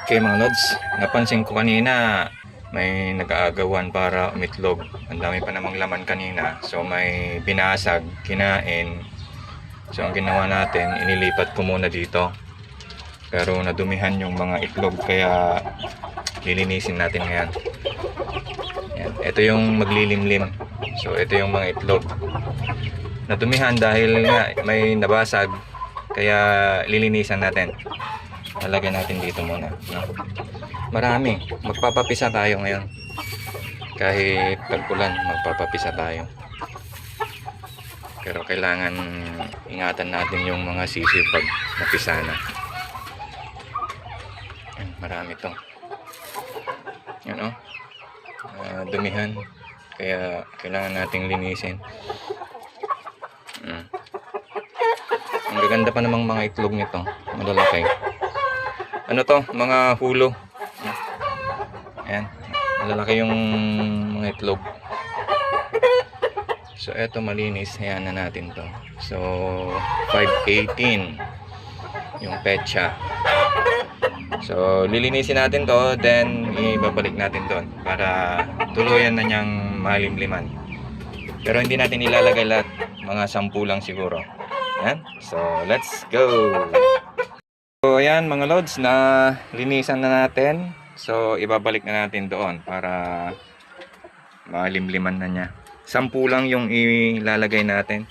Okay mga lods, napansin ko kanina may nag-aagawan para umitlog. Ang dami pa namang laman kanina. So may binasag, kinain. So ang ginawa natin, inilipat ko muna dito. Pero nadumihan yung mga itlog kaya lilinisin natin ngayon. Yan. Ito yung maglilimlim. So ito yung mga itlog. Nadumihan dahil nga may nabasag kaya lilinisan natin. Lalagyan natin dito muna, no? Marami. Magpapapisa tayo ngayon. Kahit tag-ulan, magpapapisa tayo. Pero kailangan ingatan natin yung mga sisiw pag napisa na. Marami to. Yan oh. Dumihan. Kaya kailangan nating linisin. Ang gaganda pa namang mga itlog nito. Malalaki. Ano to? Mga hulo. Ayan. Malalaki yung mga itlog. So, eto malinis. Hayaan na natin to. So, 518 yung petsa. So, lilinisin natin to. Then, ibabalik natin doon para tuluyan na niyang malimliman. Pero hindi natin ilalagay lahat. Mga 10 lang siguro. Ayan. So, let's go! So ayan mga lods, na linisan na natin. So ibabalik na natin doon para malimliman na niya. 10 lang yung ilalagay natin.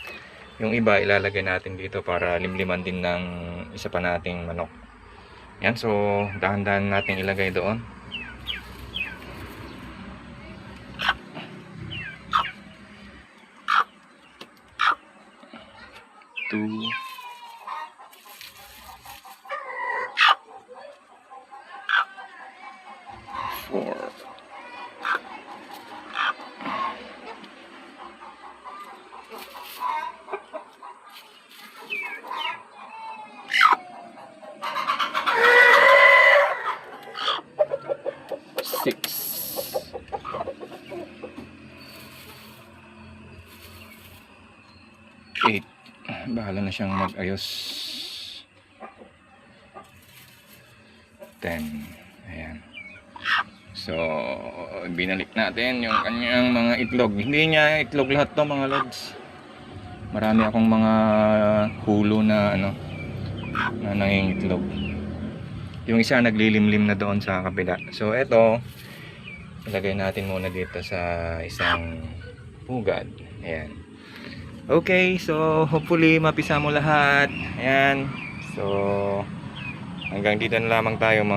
Yung iba ilalagay natin dito para limliman din ng isa pa nating manok. Yan, so dahan-dahan natin ilagay doon. Two. 4. 6. 8. Bahala na siyang mag-ayos. 10. Ayan. So, binalik natin yung kanyang mga itlog. Hindi niya itlog lahat to mga lods. Marami akong mga hulo na ano na nangingitlog. Yung isa naglilimlim na doon sa kabila. So, eto ilagay natin muna dito sa isang pugad. Ayan. Okay, so hopefully mapisa mo lahat. Ayan. So, hanggang dito na lamang tayo mga